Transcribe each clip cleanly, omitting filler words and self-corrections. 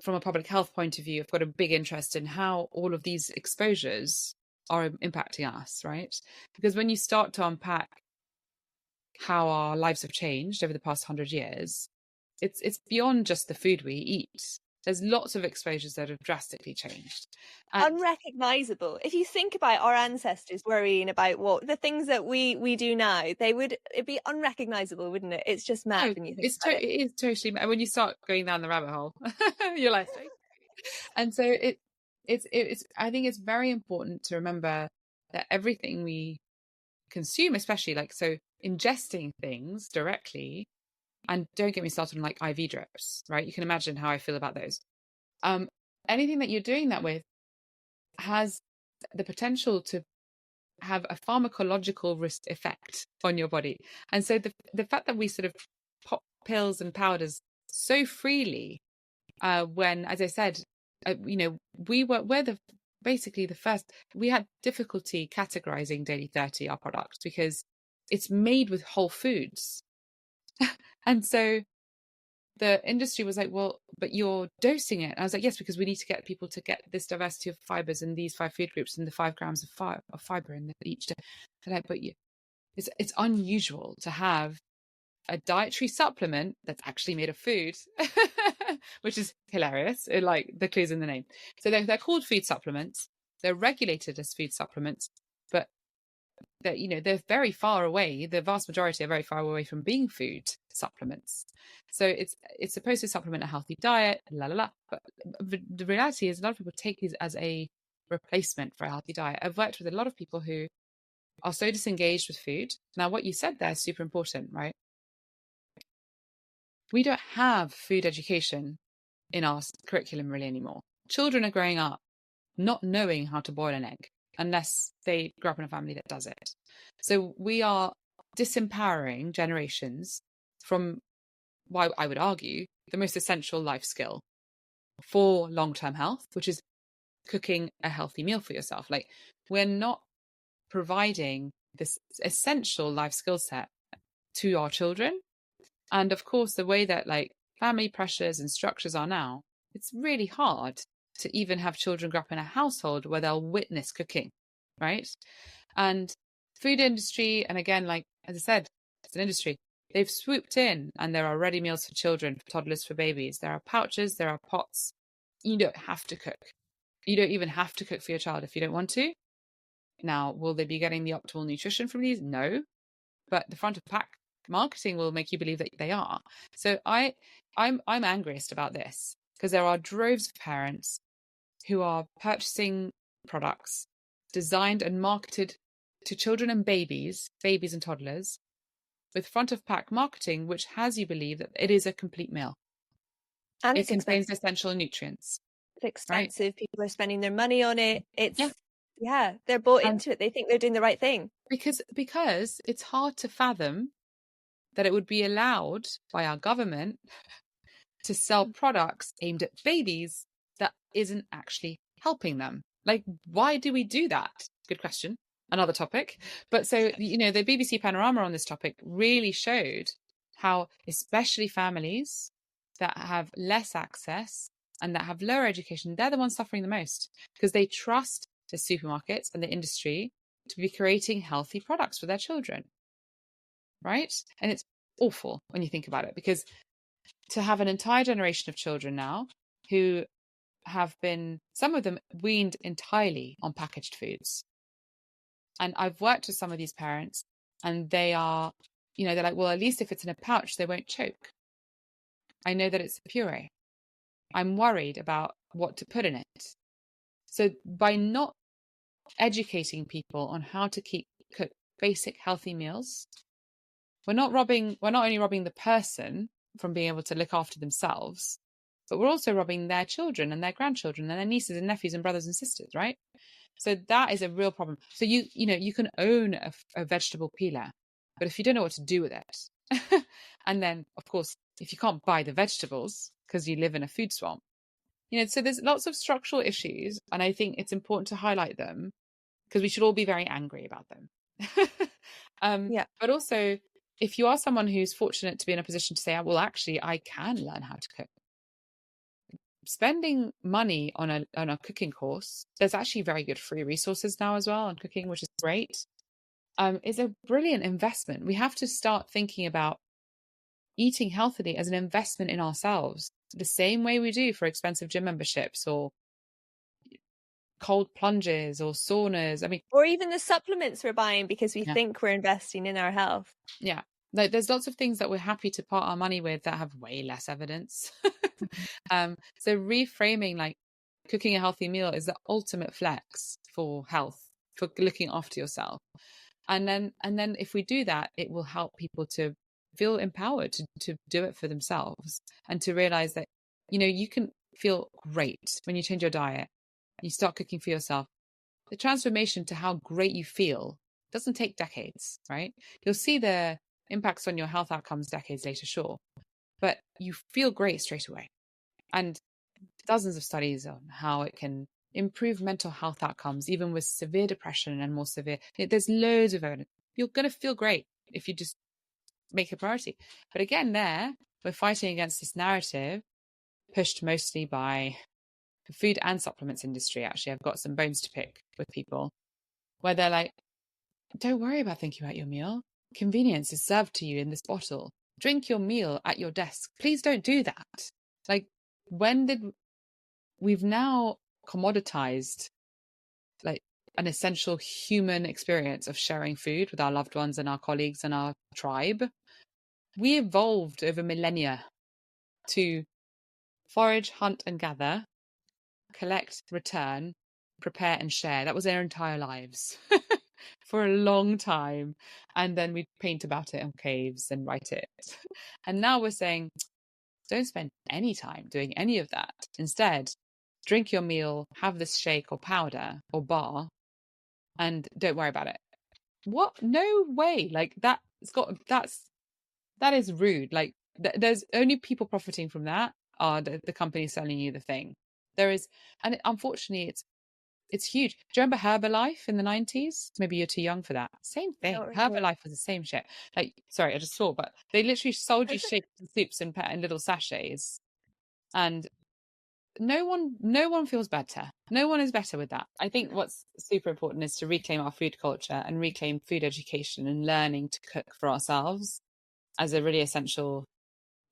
from a public health point of view, I've got a big interest in how all of these exposures are impacting us, right? Because when you start to unpack how our lives have changed over the past 100 years, it's beyond just the food we eat. There's lots of exposures that have drastically changed. And Unrecognizable. If you think about our ancestors worrying about what the things that we do now, it'd be unrecognizable, wouldn't it? It's just mad when you think about it. it is totally, when you start going down the rabbit hole, you're like, and so it's I think it's very important to remember that everything we consume, especially like, so ingesting things directly, and don't get me started on like IV drips, right? You can imagine how I feel about those. Anything that you're doing that with has the potential to have a pharmacological risk effect on your body. And so the fact that we sort of pop pills and powders so freely, when, as I said, we're basically the first. We had difficulty categorizing Daily 30, our product, because it's made with whole foods. And so the industry was like, well, but you're dosing it. And I was like, yes, because we need to get people to get this diversity of fibers in these 5 food groups and the 5 grams of fiber in each day. And like, but it's unusual to have a dietary supplement that's actually made of food, which is hilarious. Like, the clue's in the name. So they're called food supplements. They're regulated as food supplements, but they're very far away. The vast majority are very far away from being food supplements. So it's supposed to supplement a healthy diet, but the reality is a lot of people take these as a replacement for a healthy diet. I've worked with a lot of people who are so disengaged with food. Now, what you said there is super important, right? We don't have food education in our curriculum really anymore. Children are growing up not knowing how to boil an egg unless they grow up in a family that does it. So we are disempowering generations from, why I would argue, the most essential life skill for long-term health, which is cooking a healthy meal for yourself. Like, we're not providing this essential life skill set to our children. And of course, the way that like family pressures and structures are now, it's really hard to even have children grow up in a household where they'll witness cooking, right? And food industry, and again, like, as I said, it's an industry. They've swooped in, and there are ready meals for children, for toddlers, for babies. There are pouches, there are pots. You don't have to cook. You don't even have to cook for your child if you don't want to. Now, will they be getting the optimal nutrition from these? No. But the front of pack marketing will make you believe that they are. So I'm angriest about this, because there are droves of parents who are purchasing products designed and marketed to children and babies and toddlers, with front of pack marketing, which has you believe that it is a complete meal. And it contains essential nutrients. It's expensive. Right? People are spending their money on it. They're bought into it. They think they're doing the right thing. Because it's hard to fathom that it would be allowed by our government to sell products aimed at babies that isn't actually helping them. Like, why do we do that? Good question. Another topic. But so, the BBC Panorama on this topic really showed how, especially families that have less access and that have lower education, they're the ones suffering the most, because they trust the supermarkets and the industry to be creating healthy products for their children. Right? And it's awful when you think about it, because to have an entire generation of children now who have been, some of them, weaned entirely on packaged foods. And I've worked with some of these parents, and they are, they're like, well, at least if it's in a pouch, they won't choke. I know that it's a puree. I'm worried about what to put in it. So by not educating people on how to cook basic healthy meals, we're not only robbing the person from being able to look after themselves, but we're also robbing their children and their grandchildren and their nieces and nephews and brothers and sisters, right? So that is a real problem. So you can own a vegetable peeler, but if you don't know what to do with it, and then of course, if you can't buy the vegetables because you live in a food swamp, so there's lots of structural issues, and I think it's important to highlight them because we should all be very angry about them. But also, if you are someone who's fortunate to be in a position to say, well, actually, I can learn how to cook, spending money on a cooking course, there's actually very good free resources now as well on cooking, which is great, is a brilliant investment. We have to start thinking about eating healthily as an investment in ourselves, the same way we do for expensive gym memberships or cold plunges or saunas. I mean, or even the supplements we're buying because we yeah. think we're investing in our health. Yeah. Like there's lots of things that we're happy to part our money with that have way less evidence. So reframing, like, cooking a healthy meal is the ultimate flex for health, for looking after yourself. And then if we do that, it will help people to feel empowered to do it for themselves, and to realize that, you can feel great when you change your diet, you start cooking for yourself. The transformation to how great you feel doesn't take decades, right? You'll see the impacts on your health outcomes decades later, sure, but you feel great straight away. And dozens of studies on how it can improve mental health outcomes, even with severe depression and more severe. There's loads of evidence. You're going to feel great if you just make a priority. But again, we're fighting against this narrative pushed mostly by the food and supplements industry. Actually, I've got some bones to pick with people where they're like, don't worry about thinking about your meal. Convenience is served to you in this bottle. Drink your meal at your desk. Please don't do that. Like, we've now commoditized, like, an essential human experience of sharing food with our loved ones and our colleagues and our tribe. We evolved over millennia to forage, hunt and gather, collect, return, prepare and share. That was our entire lives for a long time. And then we'd paint about it on caves and write it. And now we're saying, don't spend any time doing any of that. Instead, drink your meal, have this shake or powder or bar, and don't worry about it. What? No way. Like, that is rude. Like, there's only people profiting from that are the companies selling you the thing. There is, and unfortunately, it's huge. Do you remember Herbalife in the 90s? Maybe you're too young for that. Same thing. Herbalife was the same shit. Like, sorry, I just saw, but they literally sold you shakes and soups in little sachets, and no one feels better. No one is better with that. I think what's super important is to reclaim our food culture and reclaim food education and learning to cook for ourselves as a really essential,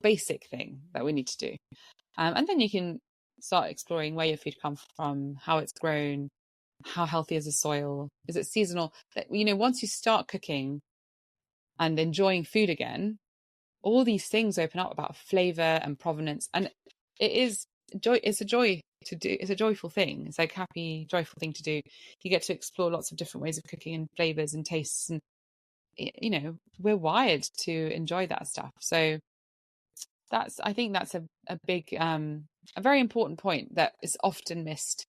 basic thing that we need to do. And then you can start exploring where your food comes from, how it's grown, how healthy is the soil, is it seasonal? Once you start cooking and enjoying food again, all these things open up about flavor and provenance, and it is joy. It's a joy to do. It's a joyful thing. It's like happy, joyful thing to do. You get to explore lots of different ways of cooking and flavors and tastes, and we're wired to enjoy that stuff. So I think that's a big, a very important point that is often missed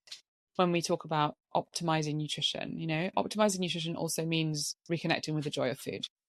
when we talk about optimizing nutrition. Optimizing nutrition also means reconnecting with the joy of food.